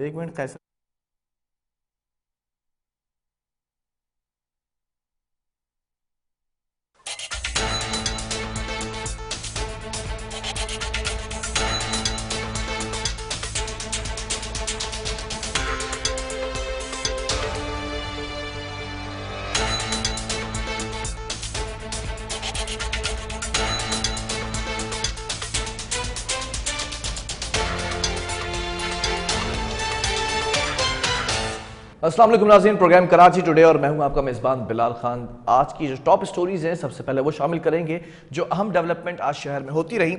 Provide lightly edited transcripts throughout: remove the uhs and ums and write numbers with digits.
एक मिनट कैसे। अस्सलाम वालेकुम नाज़रीन, प्रोग्राम कराची टुडे और मैं हूं आपका मेज़बान बिलाल खान। आज की जो टॉप स्टोरीज हैं सबसे पहले वो शामिल करेंगे जो अहम डेवलपमेंट आज शहर में होती रही।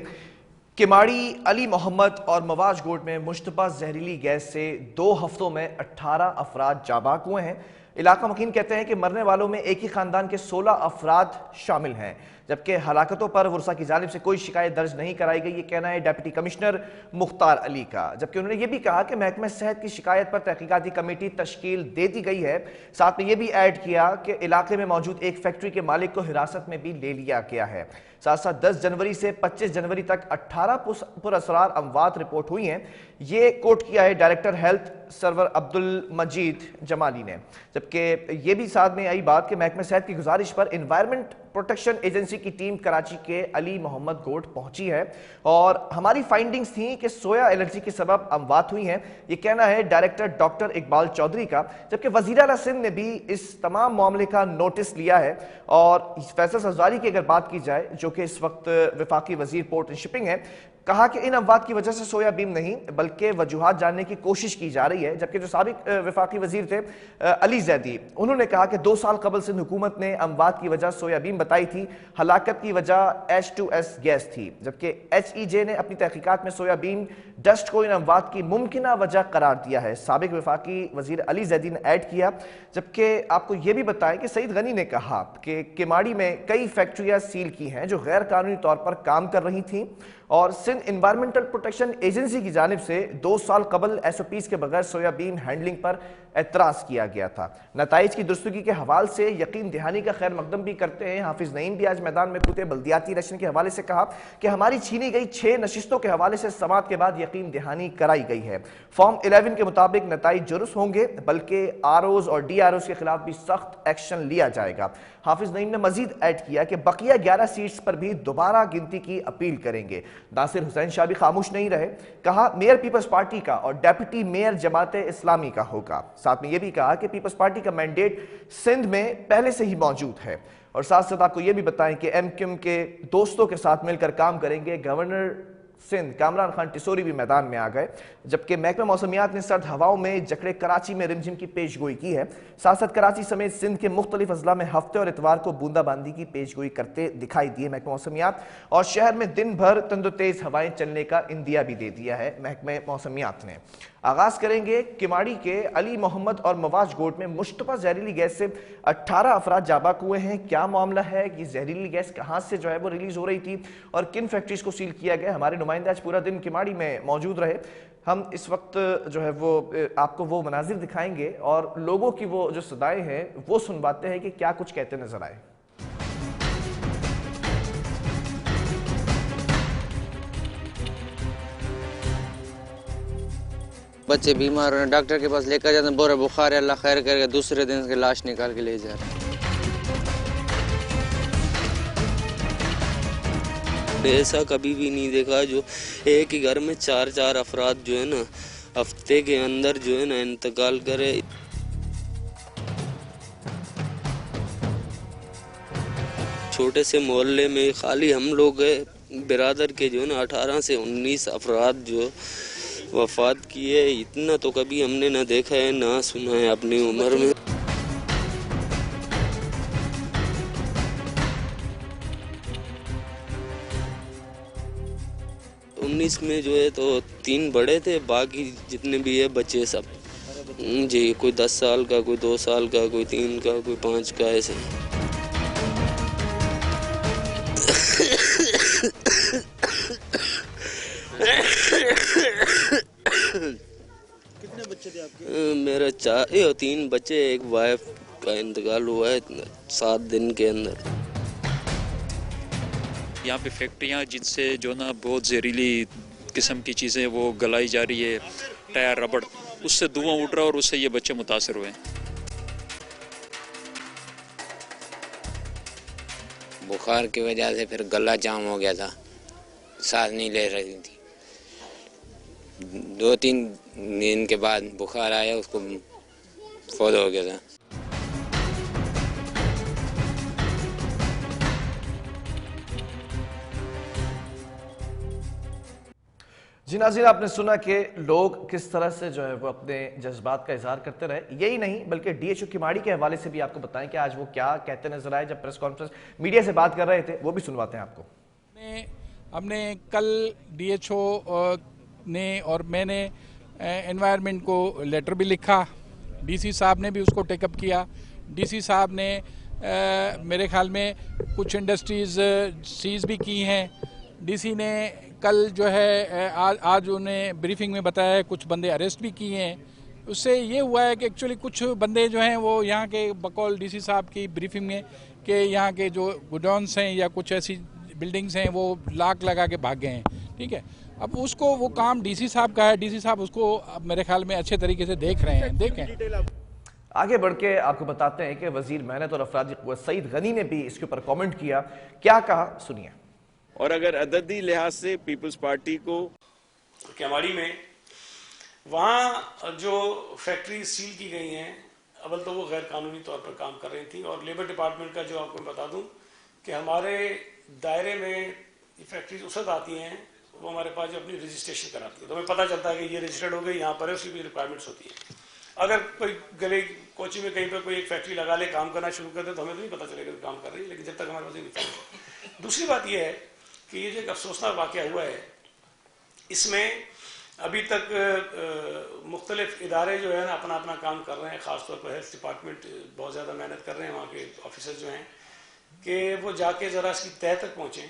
किमाड़ी, अली मोहम्मद और मवाज गोड में मुश्तबा जहरीली गैस से 2 हफ्तों में 18 अफराद जाबाक हुए हैं। इलाका मकीन कहते हैं कि मरने वालों में एक ही खानदान के 16 अफराद शामिल हैं, जबकि हलाकतों पर वर्सा की जानिब से कोई शिकायत दर्ज नहीं कराई गई। ये कहना है डिप्टी कमिश्नर मुख्तार अली का, जबकि उन्होंने ये भी कहा कि महकमा सेहत की शिकायत पर तहकीकाती कमेटी तश्कील दे दी गई है। साथ में ये भी ऐड किया कि इलाके में मौजूद एक फैक्ट्री के मालिक को हिरासत में भी ले लिया गया है। साथ साथ 10 जनवरी से 25 जनवरी तक 18 पुरअसरार अमवात रिपोर्ट हुई हैं। ये कोट किया है डायरेक्टर हेल्थ सरवर अब्दुल मजीद जमाली ने। जबकि ये भी साथ में आई बात कि महकमा सेहत की गुजारिश पर एनवायरमेंट प्रोटेक्शन एजेंसी की टीम कराची के अली मोहम्मद गोड पहुंची है और हमारी फाइंडिंग्स थी कि सोया एलर्जी के सबब अमवात हुई हैं। ये कहना है डायरेक्टर डॉक्टर इकबाल चौधरी का, जबकि वज़ीर आला सिंध ने भी इस तमाम मामले का नोटिस लिया है। और फैसल सज़वारी की अगर बात की जाए, जो कि इस वक्त वफाकी वजीर पोर्ट एंड शिपिंग है, कहा कि इन अमवात की वजह से सोयाबीन नहीं बल्कि वजूहात जानने की कोशिश की जा रही है। जबकि जो साबिक वफाकी वजीर थे अली जैदी, उन्होंने कहा कि 2 साल कबल सिंध हुकूमत ने अमवात की वजह सोयाबीन बताई थी, हलाकत की वजह H2S गैस थी। जबकि HEJ ने अपनी तहकीकात में सोयाबीन डस्ट को इन अमवात की मुमकिना वजह करार दिया है। साबिक वफाकी वजीर अली जैदी ने ऐड किया। जबकि आपको यह भी बताएं कि सईद गनी ने कहा कि किमाड़ी में कई फैक्ट्रियां सील की हैं जो गैर कानूनी तौर पर काम कर रही थीं और सिंध इन्वायरमेंटल प्रोटेक्शन एजेंसी की जानिब से 2 साल कबल SOPs के बगैर सोयाबीन हैंडलिंग पर एतराज़ किया गया था। नताइज की दुरुस्तगी के हवाले से यकीन दहानी का खैर मकदम भी करते हैं। हाफिज नईम भी आज मैदान में कूदे, बल्दियाती इलेक्शन के हवाले से कहा कि हमारी छीनी गई 6 नशिस्तों के हवाले से समात के बाद यकीन दहानी कराई गई है। फॉर्म 11 के मुताबिक नताइज जुरुस होंगे, बल्कि ROs और DROs के खिलाफ भी सख्त एक्शन लिया जाएगा। हाफिज नईम ने मजीद ऐड किया कि बकिया 11 सीट्स पर भी दोबारा गिनती की अपील करेंगे। नासिर हुसैन शाह भी खामोश नहीं रहे, कहा मेयर पीपल्स पार्टी का और डेप्यूटी मेयर जमात इस्लामी का होगा। साथ में यह भी कहा कि पीपल्स पार्टी का मैंडेट सिंध में पहले से ही मौजूद है। और साथ साथ आपको यह भी बताएं कि MQM के दोस्तों के साथ मिलकर काम करेंगे। गवर्नर सिंध कामरान खान टिसोरी भी मैदान में आ गए। जबकि महकमा मौसमियात ने सर्द हवाओं में जकड़े कराची में रिमझिम की पेशगोई की है। साथ साथ कराची समेत सिंध के मुख्तलिफ अजला में हफ्ते और इतवार को बूंदाबांदी की पेशगोई करते दिखाई दिए महकमा मौसमियात, और शहर में दिन भर तंदो तेज हवाएं चलने का इंदिया भी दे दिया है महकमा मौसमियात ने। आगाज करेंगे किमाड़ी के अली मोहम्मद और मवाज गोड में मुश्तबा जहरीली गैस से 18 अफराद जाबाक हुए हैं। क्या मामला है, कि जहरीली गैस कहाँ से जो है वो रिलीज हो रही थी और किन फैक्ट्रीज को सील किया गया। हमारे नुमाइंदे आज पूरा दिन किमाड़ी में मौजूद रहे। हम इस वक्त जो है वो आपको वो मनाजिर दिखाएंगे और लोगों की वो जो सदाएं हैं वो सुनवाते हैं कि क्या कुछ कहते नजर आए। बच्चे बीमार हैं, डॉक्टर के पास लेकर जाते हैं, बोरा बुखार है, अल्लाह खैर करेगा, दूसरे दिन की लाश निकाल के ले जा रहे हैं। ऐसा कभी भी नहीं देखा जो एक ही घर में 4-4 अफराद जो है ना हफ्ते के अंदर जो है ना इंतकाल करे। छोटे से मोहल्ले में खाली हम लोग बिरादर के जो है ना 18 से 19 अफराद जो वफात किए, इतना तो कभी हमने ना देखा है ना सुना है अपनी उम्र में। 19 में जो है तो 3 बड़े थे, बाकी जितने भी है बच्चे सब जी, कोई 10 साल का, कोई 2 साल का, कोई 3 का, कोई 5 का, ऐसे। कितने बच्चे थे आपके? मेरा 4 और 3 बच्चे, एक वाइफ का इंतकाल हुआ है 7 दिन के अंदर। यहाँ पे फैक्ट्रियाँ जिनसे जो ना बहुत जहरीली किस्म की चीज़ें वो गलाई जा रही है, टायर, रबड़, उससे धुआं उठ रहा और उससे ये बच्चे मुतासर हुए। बुखार की वजह से फिर गला जाम हो गया था, सांस नहीं ले रही थी। 2-3 दिन के बाद बुखार आया, उसको फौत हो गया था। जी नाज़रीन, आपने सुना कि लोग किस तरह से जो है वो अपने जज्बात का इजहार करते रहे। यही नहीं बल्कि डीएचओ किमाड़ी के हवाले से भी आपको बताएं कि आज वो क्या कहते नजर आए जब प्रेस कॉन्फ्रेंस मीडिया से बात कर रहे थे, वो भी सुनवाते हैं आपको। हमने कल डीएचओ ने और मैंने एनवायरनमेंट को लेटर भी लिखा, डीसी साहब ने भी उसको टेकअप किया। डीसी साहब ने मेरे ख्याल में कुछ इंडस्ट्रीज सीज भी की हैं। डीसी ने कल जो है आज उन्हें ब्रीफिंग में बताया है कुछ बंदे अरेस्ट भी किए हैं। उससे ये हुआ है कि एक्चुअली कुछ बंदे जो हैं वो यहाँ के बकौल डीसी साहब की ब्रीफिंग में कि यहाँ के जो गोडाउन्स हैं या कुछ ऐसी बिल्डिंग्स हैं वो लाक लगा के भाग गए हैं। ठीक है, अब उसको वो काम डीसी साहब का है, डीसी साहब उसको अब मेरे ख्याल में अच्छे तरीके से देख रहे हैं। देखें, आगे बढ़ के आपको बताते हैं कि वजीर मेहनत और अफराजी क़ुव्वत सईद गनी ने भी इसके ऊपर कमेंट किया। क्या कहा, सुनिए। और अगर अददी लिहाज से पीपल्स पार्टी को केमाड़ी में वहाँ जो फैक्ट्री सील की गई हैं, अव्वल तो वो गैर कानूनी तौर पर काम कर रही थी, और लेबर डिपार्टमेंट का जो आपको बता दूं कि हमारे दायरे में ये फैक्ट्रीज उस वक्त आती हैं, वो हमारे पास जो अपनी रजिस्ट्रेशन कराती है तो हमें पता चलता है कि ये रजिस्टर्ड हो गई, यहाँ पर है, उसकी भी रिक्वायरमेंट्स होती है। अगर कोई गले कोची में कहीं पर कोई एक फैक्ट्री लगा ले, काम करना शुरू कर दे, तो हमें तो नहीं पता चलेगा कि काम कर रही है, लेकिन जब तक हमारे पास नहीं। दूसरी बात यह है कि ये जो एक अफसोसनाक वाक़या हुआ है, इसमें अभी तक मुख्तलिफ इदारे जो है ना अपना अपना काम कर रहे हैं। ख़ासतौर पर हेल्थ डिपार्टमेंट बहुत ज़्यादा मेहनत कर रहे हैं, वहाँ के ऑफिसर जो हैं कि वो जाके ज़रा इसकी तह तक पहुँचें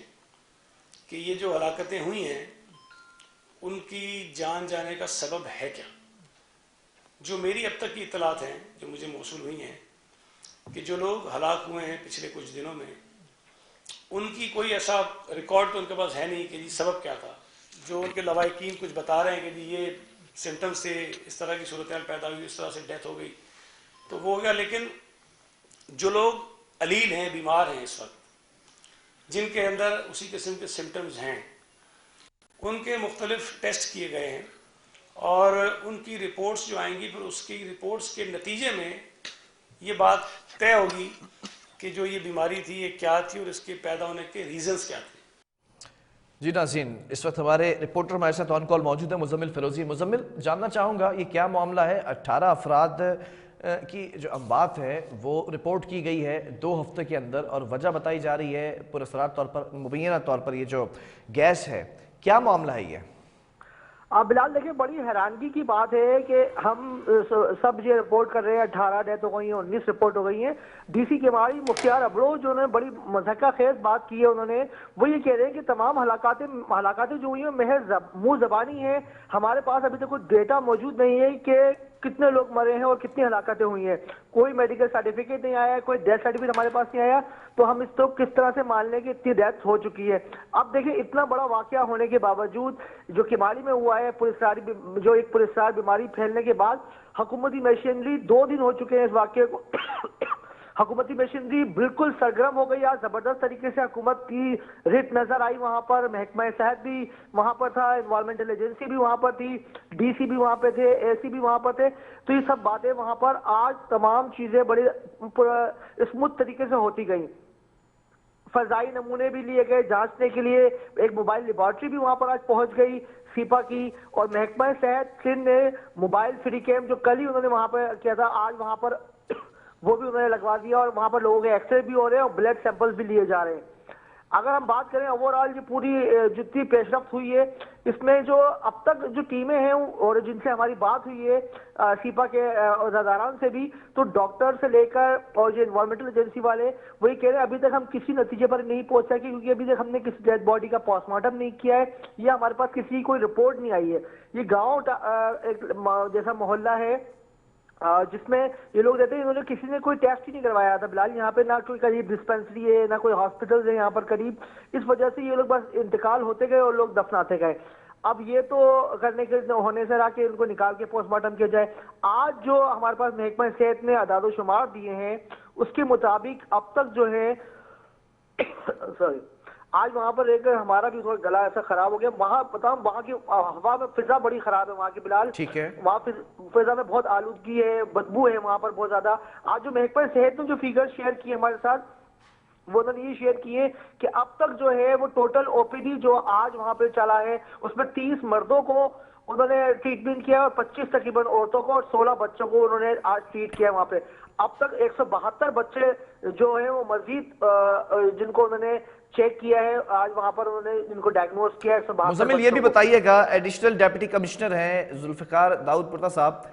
कि ये जो हलाकतें हुई हैं उनकी जान जाने का सबब है क्या। जो मेरी अब तक की इत्तलात हैं जो मुझे मौसूल हुई हैं कि जो लोग हलाक हुए हैं पिछले कुछ दिनों में, उनकी कोई ऐसा रिकॉर्ड तो उनके पास है नहीं कि जी सबब क्या था। जो उनके लवाहिकीन कुछ बता रहे हैं कि जी ये सिम्टम्स से इस तरह की सूरत पैदा हुई, इस तरह से डेथ हो गई, तो वो हो गया। लेकिन जो लोग अलील हैं, बीमार हैं इस वक्त, जिनके अंदर उसी किस्म के सिम्टम्स हैं, उनके मुख्तलिफ टेस्ट किए गए हैं और उनकी रिपोर्ट्स जो आएंगी, फिर उसकी रिपोर्ट्स के नतीजे में ये बात तय होगी कि जो ये बीमारी थी ये क्या थी और इसके पैदा होने के रीजंस क्या थे। जी नाज़रीन, इस वक्त हमारे रिपोर्टर हमारे साथ ऑन कॉल मौजूद है मुजम्मिल फिरोजी। मुजम्मिल, जानना चाहूँगा ये क्या मामला है? 18 अफराद की जो अम्बात है वो रिपोर्ट की गई है 2 हफ्ते के अंदर, और वजह बताई जा रही है पुरअसरार तौर पर, मुबैना तौर पर ये जो गैस है, क्या मामला है ये? बिलाल, देखिए बड़ी हैरानगी की बात है कि हम सब ये रिपोर्ट कर रहे हैं 18 डेथ हो गई हैं, 19 रिपोर्ट हो गई हैं। डीसी किमाड़ी मुख्तार अबरोज जो ने बड़ी मज़हका खेज बात की है, उन्होंने वो ये कह रहे हैं कि तमाम हलाकातें जो हुई हैं महज मुँह ज़बानी है। हमारे पास अभी तक कोई डेटा मौजूद नहीं है कि कितने लोग मरे हैं और कितनी हलाकतें हुई हैं। कोई मेडिकल सर्टिफिकेट नहीं आया, कोई डेथ सर्टिफिकेट हमारे पास नहीं आया, तो हम इसको किस तरह से मान लें कि इतनी डेथ हो चुकी है। अब देखिए, इतना बड़ा वाकया होने के बावजूद जो किमाड़ी में हुआ है, जो एक पुरस्कार बीमारी फैलने के बाद हुकूमती मशीनरी 2 दिन हो चुके हैं इस वाकये को हुकूमती मशीनरी बिल्कुल सरगर्म हो गई। आज जबरदस्त तरीके से हुकूमत की रिट नजर आई वहां पर, महकमा सेहत भी वहां पर था, एनवायरमेंटल एजेंसी भी वहां पर थी, डीसी भी वहां पे थे, एसी भी वहां पर थे। तो ये सब बातें वहां पर आज तमाम चीजें बड़ी स्मूथ तरीके से होती गई। फजाई नमूने भी लिए गए जांचने के लिए, एक मोबाइल लेबॉर्ट्री भी वहां पर आज पहुंच गई सीपा की, और महकमा सेहत सिंध ने मोबाइल फ्री कैम्प जो कल ही उन्होंने वहां पर किया था, आज वहां पर वो भी उन्होंने लगवा दिया, और वहां पर लोगों के एक्सरे भी हो रहे हैं और ब्लड सैंपल्स भी लिए जा रहे हैं। अगर हम बात करें ओवरऑल जो पूरी जितनी पेशरफ्त हुई है, इसमें जो अब तक जो टीमें हैं और जिनसे हमारी बात हुई है सीपा के अहदेदारान से भी, तो डॉक्टर से लेकर और जो एनवायरमेंटल एजेंसी वाले वही कह रहे हैं अभी तक हम किसी नतीजे पर नहीं पहुंच सके, क्योंकि अभी तक हमने किसी डेड बॉडी का पोस्टमार्टम नहीं किया है या हमारे पास किसी की कोई रिपोर्ट नहीं आई है। ये गाँव एक जैसा मोहल्ला है जिसमें ये लोग रहते हैं, इन्होंने किसी ने कोई टेस्ट ही नहीं करवाया था बिलाल। यहाँ पे ना कोई करीब डिस्पेंसरी है, ना कोई हॉस्पिटल है यहाँ पर करीब, इस वजह से ये लोग बस इंतकाल होते गए और लोग दफनाते गए। अब ये तो करने के होने से रहा कि उनको निकाल के पोस्टमार्टम किया जाए। आज जो हमारे पास महकमा सेहत ने अदाद-ओ-शुमार दिए हैं उसके मुताबिक अब तक जो है सॉरी, आज वहां पर एक हमारा भी थोड़ा गला ऐसा खराब हो गया। वहां बताऊं, वहां की हवा में फिजा बड़ी खराब है वहां की बिलाल। ठीक है। वहां फिजा में बहुत आलूदगी है, बदबू है वहां पर बहुत ज्यादा। आज जो महकमा सेहत ने जो फिगर शेयर किए हमारे साथ, वो उन्होंने ये शेयर किए कि अब तक जो है वो टोटल ओपीडी जो आज वहां पे चला है उसमें 30 मर्दों को उन्होंने ट्रीटमेंट किया और 25 तकरीबन औरतों को और 16 बच्चों को उन्होंने आज ट्रीट किया वहां पे। अब तक 172 बच्चे जो है वो मजीद जिनको उन्होंने चेक किया है आज वहां पर उन्होंने जिनको डायग्नोज किया है। मुजम्मिल, ये भी बताइएगा, एडिशनल डिप्टी कमिश्नर हैं जुल्फिकार दाऊदपुरता साहब,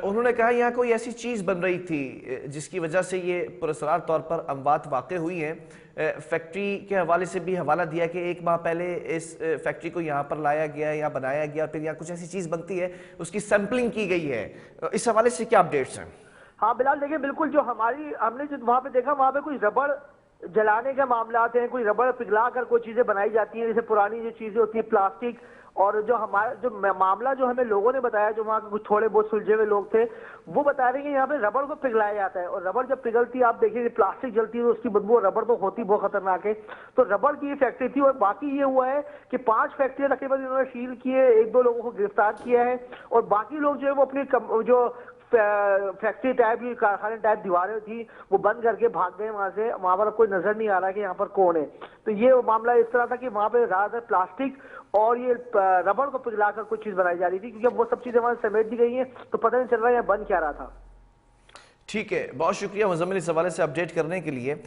उन्होंने कहा यहाँ कोई ऐसी चीज़ बन रही थी जिसकी वजह से ये पुरस्कार तौर पर अमवात वाक़ हुई हैं। फैक्ट्री के हवाले से भी हवाला दिया कि 1 माह पहले इस फैक्ट्री को यहाँ पर लाया गया या बनाया गया, फिर यहाँ कुछ ऐसी चीज़ बनती है उसकी सैम्पलिंग की गई है। इस हवाले से क्या अपडेट्स हैं? हाँ बिलाल, देखिए बिल्कुल जो हमने जो वहाँ पे देखा, वहाँ पे कोई रबड़ जलाने के मामला हैं, कोई रबड़ पिघला कर कोई चीजें बनाई जाती हैं, जैसे पुरानी जो चीजें होती हैं प्लास्टिक। और जो हमारा जो मामला जो हमें लोगों ने बताया, जो वहाँ के कुछ थोड़े बहुत सुलझे हुए लोग थे, वो बता रहे हैं कि यहाँ पे रबड़ को पिघलाया जाता है और रबड़ जब पिघलती है, आप देखिए प्लास्टिक जलती है तो उसकी बदबू, रबड़ तो होती बहुत खतरनाक है। तो रबड़ की ये फैक्ट्री थी। और बाकी ये हुआ है कि 5 फैक्ट्रियां तकरीबन इन्होंने सील किए, 1-2 लोगों को गिरफ्तार किया है और बाकी लोग जो है वो अपनी जो फैक्ट्री टाइप की कारखाने टाइप दीवारें थी वो बंद करके भाग गए वहां से। वहां पर कोई नजर नहीं आ रहा कि यहाँ पर कौन है। तो ये मामला इस तरह था कि वहां पे ज्यादातर प्लास्टिक और ये रबड़ को पिघलाकर कुछ चीज बनाई जा रही थी, क्योंकि वो सब चीजें वहां समेट दी गई हैं तो पता नहीं चल रहा है यहाँ बन क्या रहा था। ठीक है, बहुत शुक्रिया मुजम्मिल इस हवाले से अपडेट करने के लिए।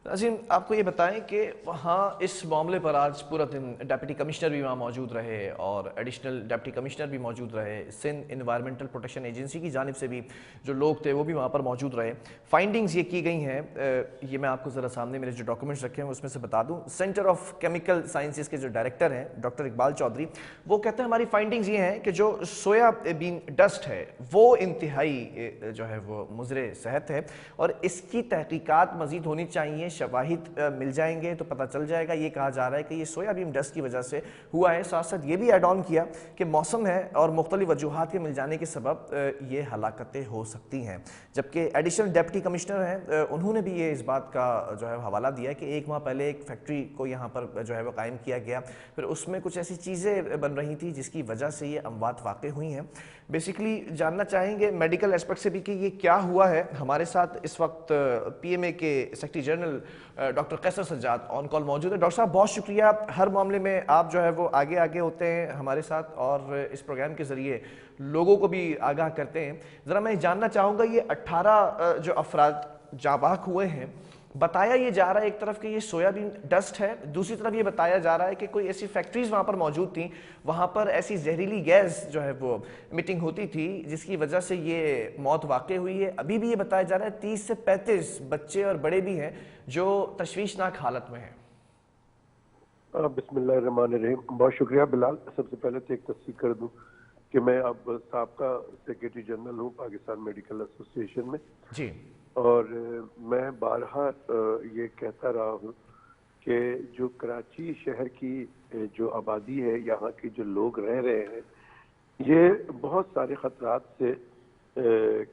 नाज़रीन, आपको ये बताएं कि वहाँ इस मामले पर आज पूरा दिन डिप्टी कमिश्नर भी वहाँ मौजूद रहे और एडिशनल डिप्टी कमिश्नर भी मौजूद रहे। सिंध इन्वायरमेंटल प्रोटेक्शन एजेंसी की जानिब से भी जो लोग थे वो भी वहाँ पर मौजूद रहे। फाइंडिंग्स ये की गई हैं, ये मैं आपको ज़रा सामने मेरे जो डॉक्यूमेंट्स रखे हैं उसमें से बता दूँ। सेंटर ऑफ केमिकल साइंसेज के जो डायरेक्टर हैं डॉक्टर इकबाल चौधरी, वो कहते हैं हमारी फाइंडिंग्स ये हैं कि जो सोयाबीन डस्ट है वो इंतहाई जो है वो मुज़र सेहत है और इसकी तहकीकात मज़ीद होनी चाहिए। शवाहिद मिल जाएंगे तो पता चल जाएगा। ये कहा जा रहा है कि ये सोयाबीन डस्ट की वजह से हुआ है। साथ साथ ये भी ऐड ऑन किया कि मौसम है और मुख्तलिफ वजूहात के मिल जाने के सबब ये हलाकतें हो सकती हैं। जबकि एडिशनल डिप्टी कमिश्नर हैं उन्होंने भी ये इस बात का जो है हवाला दिया कि 1 माह पहले एक फैक्ट्री को यहाँ पर जो है वो कायम किया गया, फिर उसमें कुछ ऐसी चीज़ें बन रही थी जिसकी वजह से ये अमवात वाक़ हुई हैं। बेसिकली जानना चाहेंगे मेडिकल एस्पेक्ट से भी कि ये क्या हुआ है। हमारे साथ इस वक्त PMA के secretary general doctor Qaiser Sajjad on call मौजूद है। डॉक्टर साहब, बहुत शुक्रिया, हर मामले में आप जो है वो आगे आगे होते हैं हमारे साथ और इस प्रोग्राम के ज़रिए लोगों को भी आगाह करते हैं। ज़रा मैं जानना चाहूँगा, ये 18 जो अफराद जाबाक हुए हैं, बताया ये जा रहा है एक तरफ कि ये सोयाबीन डस्ट है, दूसरी तरफ ये बताया जा रहा है कि कोई ऐसी फैक्ट्रीज वहाँ पर मौजूद थी, वहाँ पर ऐसी जहरीली गैस जो है वो मीटिंग होती थी जिसकी वजह से ये मौत वाक़ई हुई है। अभी भी ये बताया जा रहा है 30 से 35 बच्चे और बड़े भी हैं जो तशवीशनाक हालत में हैं। बिस्मिल्लाहिर्रहमानिर्रहीम। बहुत शुक्रिया बिलाल। सबसे पहले तो एक तस्दीक कर दूं कि मैं अब साबका सेक्रेटरी जनरल हूँ पाकिस्तान मेडिकल एसोसिएशन में जी, और मैं बारहा ये कहता रहा हूँ कि जो कराची शहर की जो आबादी है, यहाँ के जो लोग रह रहे हैं, ये बहुत सारे खतरात से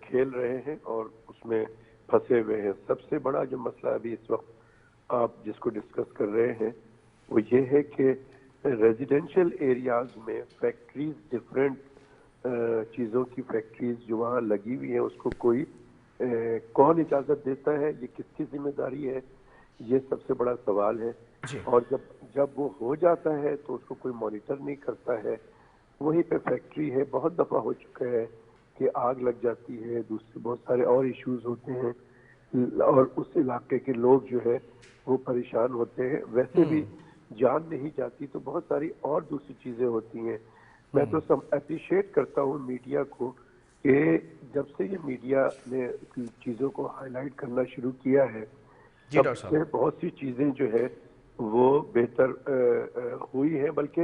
खेल रहे हैं और उसमें फंसे हुए हैं। सबसे बड़ा जो मसला अभी इस वक्त आप जिसको डिस्कस कर रहे हैं वो ये है कि रेजिडेंशियल एरियाज में फैक्ट्रीज, डिफरेंट चीज़ों की फैक्ट्रीज जो वहाँ लगी हुई हैं, उसको कोई कौन इजाज़त देता है, ये किसकी जिम्मेदारी है, ये सबसे बड़ा सवाल है। और जब वो हो जाता है तो उसको कोई मॉनिटर नहीं करता है। वहीं पे फैक्ट्री है, बहुत दफ़ा हो चुका है कि आग लग जाती है, दूसरे बहुत सारे और इश्यूज होते हैं और उस इलाके के लोग जो है वो परेशान होते हैं। वैसे भी जान नहीं जाती तो बहुत सारी और दूसरी चीज़ें होती हैं। मैं तो सब अप्रिशिएट करता हूँ मीडिया को कि जब से ये मीडिया ने चीज़ों को हाईलाइट करना शुरू किया है तब से बहुत सी चीज़ें जो है वो बेहतर हुई हैं। बल्कि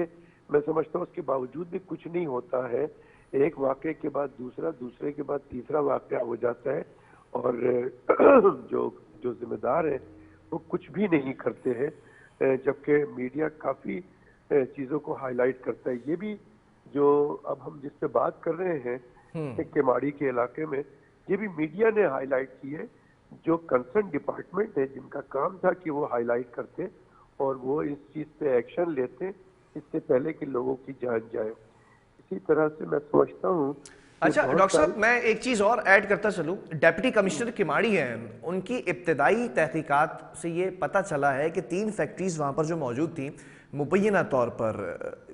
मैं समझता हूँ उसके बावजूद भी कुछ नहीं होता है। एक वाक़े के बाद दूसरा, दूसरे के बाद तीसरा वाक़या हो जाता है और जो जिम्मेदार है वो कुछ भी नहीं करते हैं। जबकि मीडिया काफ़ी चीज़ों को हाईलाइट करता है। ये भी जो अब हम जिस पे बात कर रहे हैं केमाड़ी के इलाके में, ये भी मीडिया ने हाईलाइट की है। जो कंसर्न डिपार्टमेंट है जिनका काम था कि वो हाईलाइट करते और वो इस चीज़ पे एक्शन लेते इससे पहले कि लोगों की जान जाए। इसी तरह से मैं समझता हूँ। अच्छा डॉक्टर साहब, मैं एक चीज और ऐड करता चलूं। डिप्टी कमिश्नर किमाड़ी हैं, उनकी इब्तदाई तहकीकात से ये पता चला है कि 3 फैक्ट्रीज वहां पर जो मौजूद थी मुबैना तौर पर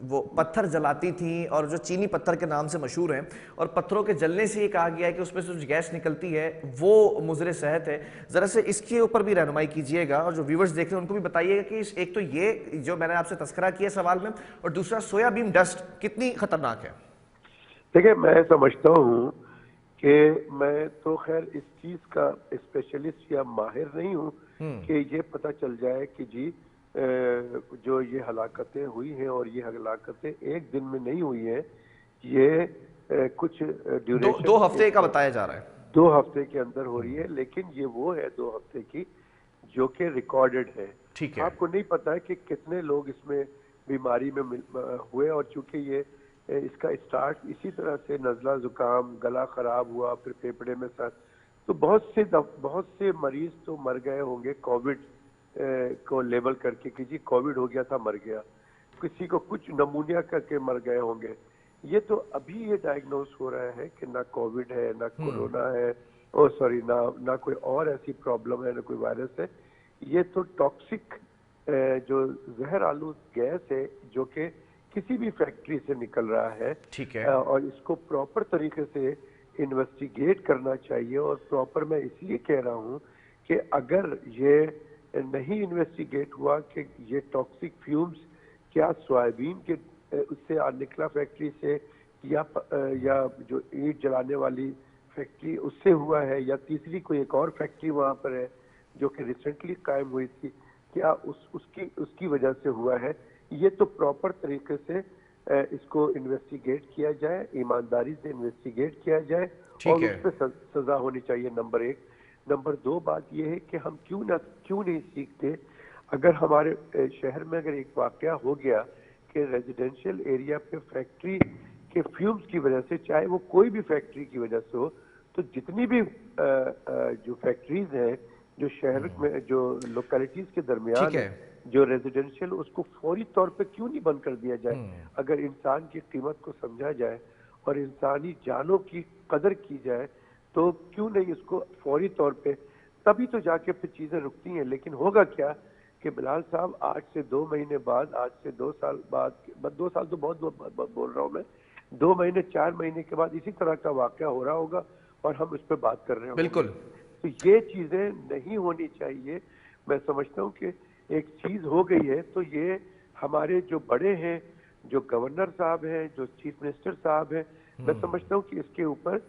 वो पत्थर जलाती थी और जो चीनी पत्थर के नाम से मशहूर हैं, और पत्थरों के जलने से ये कहा गया है कि उसमें से जो गैस निकलती है वो मुज़र सेहत है। ज़रा से इसके ऊपर भी रहनुमाई कीजिएगा और जो व्यूवर्स देख रहे हैं उनको भी बताइएगा कि एक तो ये जो मैंने आपसे तस्करा किया सवाल में, और दूसरा सोयाबीन डस्ट कितनी खतरनाक है। देखिए, मैं समझता हूँ कि मैं तो खैर इस चीज़ का स्पेशलिस्ट या माहिर नहीं हूँ कि ये पता चल जाए कि जी जो ये हलाकतें हुई हैं और ये हलाकतें एक दिन में नहीं हुई हैं, ये कुछ ड्यूरेशन 2 हफ्ते का बताया जा रहा है। 2 हफ्ते के अंदर हो रही है, लेकिन ये वो है 2 हफ्ते की जो कि रिकॉर्डेड है। ठीक है। आपको नहीं पता है कि कितने लोग इसमें बीमारी में हुए, और चूंकि ये इसका स्टार्ट इसी तरह से नज़ला जुकाम, गला खराब हुआ, फिर फेफड़े में सर, तो बहुत से मरीज तो मर गए होंगे कोविड को लेवल करके कि जी कोविड हो गया था मर गया, किसी को कुछ नमूनिया करके मर गए होंगे। ये तो अभी ये डायग्नोस हो रहा है कि ना कोविड है, ना कोरोना है, ना कोई और ऐसी प्रॉब्लम है, ना कोई वायरस है। ये तो टॉक्सिक जो जहर आलूद गैस है जो कि किसी भी फैक्ट्री से निकल रहा है। ठीक है। और इसको प्रॉपर तरीके से इन्वेस्टिगेट करना चाहिए। और प्रॉपर मैं इसलिए कह रहा हूँ कि अगर ये नहीं इन्वेस्टिगेट हुआ कि ये टॉक्सिक फ्यूम्स क्या सोयाबीन के उससे निकला फैक्ट्री से, या जो ईंट जलाने वाली फैक्ट्री उससे हुआ है, या तीसरी कोई एक और फैक्ट्री वहाँ पर है जो कि रिसेंटली कायम हुई थी, क्या उसकी वजह से हुआ है, ये तो प्रॉपर तरीके से इसको इन्वेस्टिगेट किया जाए, ईमानदारी से इन्वेस्टिगेट किया जाए और उस पर सजा होनी चाहिए, नंबर 1। नंबर 2 बात यह है कि हम क्यों नहीं सीखते। अगर हमारे शहर में अगर एक वाकया हो गया कि रेजिडेंशियल एरिया पे फैक्ट्री के फ्यूम्स की वजह से, चाहे वो कोई भी फैक्ट्री की वजह से हो, तो जितनी भी जो फैक्ट्रीज हैं जो शहर में, जो लोकेलिटीज के दरमियान है, जो रेजिडेंशियल, उसको फौरी तौर पे क्यों नहीं बंद कर दिया जाए। अगर इंसान की कीमत को समझा जाए और इंसानी जानों की कदर की जाए तो क्यों नहीं इसको फौरी तौर पे, तभी तो जाके फिर चीजें रुकती हैं। लेकिन होगा क्या कि बिलाल साहब, आज से 2 महीने बाद, आज से 2 साल बाद, 2 साल तो बहुत बोल रहा हूँ मैं, 2 महीने 4 महीने के बाद इसी तरह का वाकया हो रहा होगा और हम इस पर बात कर रहे होंगे। बिल्कुल। तो ये चीजें नहीं होनी चाहिए। मैं समझता हूँ कि एक चीज हो गई है तो ये हमारे जो बड़े हैं, जो गवर्नर साहब हैं, जो चीफ मिनिस्टर साहब हैं, मैं समझता हूँ कि इसके ऊपर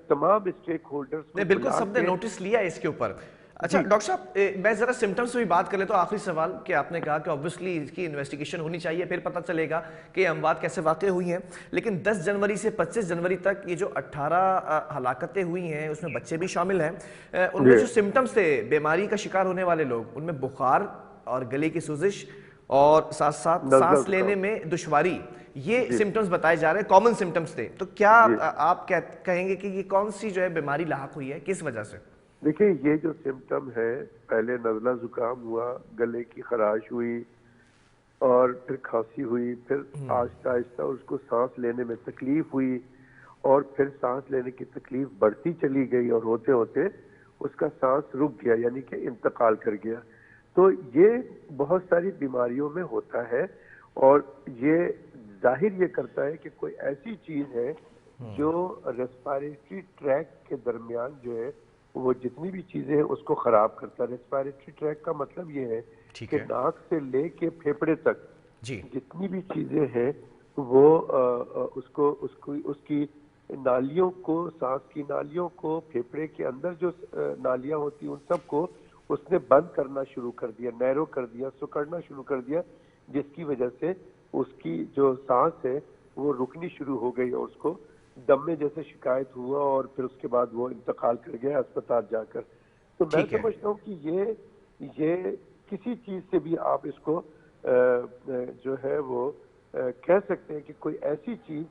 तमाम स्टेक होल्डर्स ने बिल्कुल सबने नोटिस लिया इसके ऊपर। अच्छा डॉक्टर साहब, मैं जरा सिम्टम्स से भी बात कर ले तो आखिरी सवाल कि आपने कहा कि ऑब्वियसली इसकी इन्वेस्टिगेशन होनी चाहिए, फिर पता चलेगा कि अमवात कैसे वाक़ई हुई हैं। लेकिन 10 जनवरी से 25 जनवरी तक ये जो 18 हलाकतें हुई हैं उसमें बच्चे भी शामिल हैं। उनमें जो सिम्टम्स थे बीमारी का शिकार होने वाले लोग, उनमें बुखार और गले की सूजिश और साथ साथ सांस लेने में दुश्वारी, ये सिम्टम्स बताए जा रहे हैं, कॉमन सिम्टम्स थे। तो क्या आप कहेंगे कि ये कौन सी जो है बीमारी लाहक हुई है, किस वजह से? देखिए, ये जो सिम्टम है, पहले नज़ला जुकाम हुआ, गले की खराश हुई और फिर खांसी हुई, फिर आहिस्ता आहिस्ता उसको सांस लेने में तकलीफ हुई और फिर सांस लेने की तकलीफ बढ़ती चली गई और होते होते उसका सांस रुक गया, यानी कि इंतकाल कर गया। तो ये बहुत सारी बीमारियों में होता है और ये जाहिर ये करता है कि कोई ऐसी चीज है जो रेस्पिरेटरी ट्रैक के दरमियान जो है वो जितनी भी चीजें हैं उसको खराब करता है। रेस्पिरेटरी ट्रैक का मतलब ये है कि नाक से लेके फेफड़े तक जितनी भी चीजें हैं वो उसकी नालियों को, सांस की नालियों को, फेफड़े के अंदर जो नालियां होती हैं उन सबको उसने बंद करना शुरू कर दिया, नैरो कर दिया, सिकुड़ना शुरू कर दिया, जिसकी वजह से उसकी जो सांस है वो रुकनी शुरू हो गई और उसको दमे जैसे शिकायत हुआ और फिर उसके बाद वो इंतकाल कर गया अस्पताल जाकर। तो मैं समझता हूँ कि ये किसी चीज से भी आप इसको जो है वो कह सकते हैं कि कोई ऐसी चीज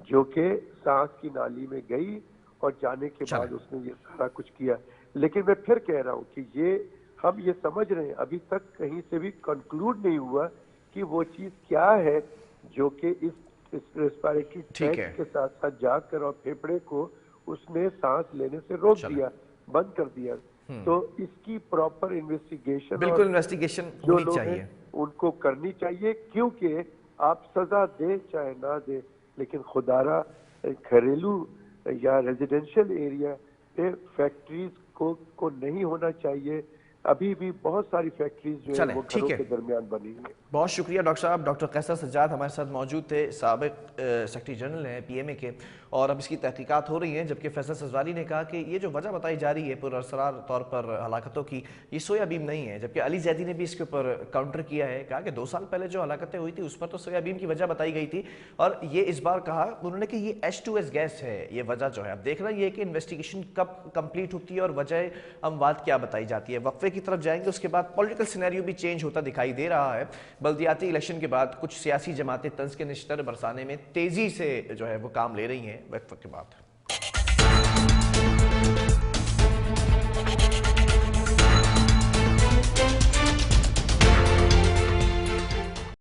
जो कि सांस की नाली में गई और जाने के बाद उसने ये सारा कुछ किया। लेकिन मैं फिर कह रहा हूँ कि ये हम ये समझ रहे हैं, अभी तक कहीं से भी कंक्लूड नहीं हुआ कि वो चीज क्या है जो कि इस रेस्पिरेटरी ट्रैक्ट के साथ साथ जाकर और फेफड़े को उसने सांस लेने से रोक दिया, बंद कर दिया। तो इसकी प्रॉपर इन्वेस्टिगेशन, बिल्कुल इन्वेस्टिगेशन जो होनी लोग चाहिए, हैं उनको करनी चाहिए, क्योंकि आप सजा दे चाहे ना दे, लेकिन खुदारा घरेलू या रेजिडेंशियल एरिया पे फैक्ट्रीज को नहीं होना चाहिए। अभी भी बहुत सारी फैक्ट्रीज जो है वो घरों के दरमियान बनी हुई है। बहुत शुक्रिया डॉक्टर साहब। डॉक्टर कैसर सज्जाद हमारे साथ मौजूद थे, साबिक सेक्रेटरी जनरल हैं पीएमए के, और अब इसकी तहकीकात हो रही हैं। जबकि फैसल सजवारी ने कहा कि ये जो वजह बताई जा रही है पुरअसरार तौर पर हलाकतों की, ये सोयाबीन नहीं है। जबकि अली जैदी ने भी इसके ऊपर काउंटर किया है, कहा कि 2 साल पहले जो हलाकतें हुई थी उस पर तो सोयाबीन की वजह बताई गई थी, और ये इस बार कहा उन्होंने कि ये H2S गैस है ये वजह जो है। अब देखना ये है कि इन्वेस्टिगेशन कब कंप्लीट होती है और वजह अमवात क्या बताई जाती है। वक्फे की तरफ जाएंगे, उसके बाद पॉलिटिकल सिनेरियो भी चेंज होता दिखाई दे रहा है। बल्दियाती इलेक्शन के बाद कुछ सियासी जमातें तंज के निश्तर बरसाने में तेजी से जो है वो काम ले रही हैं। वक्फे के बाद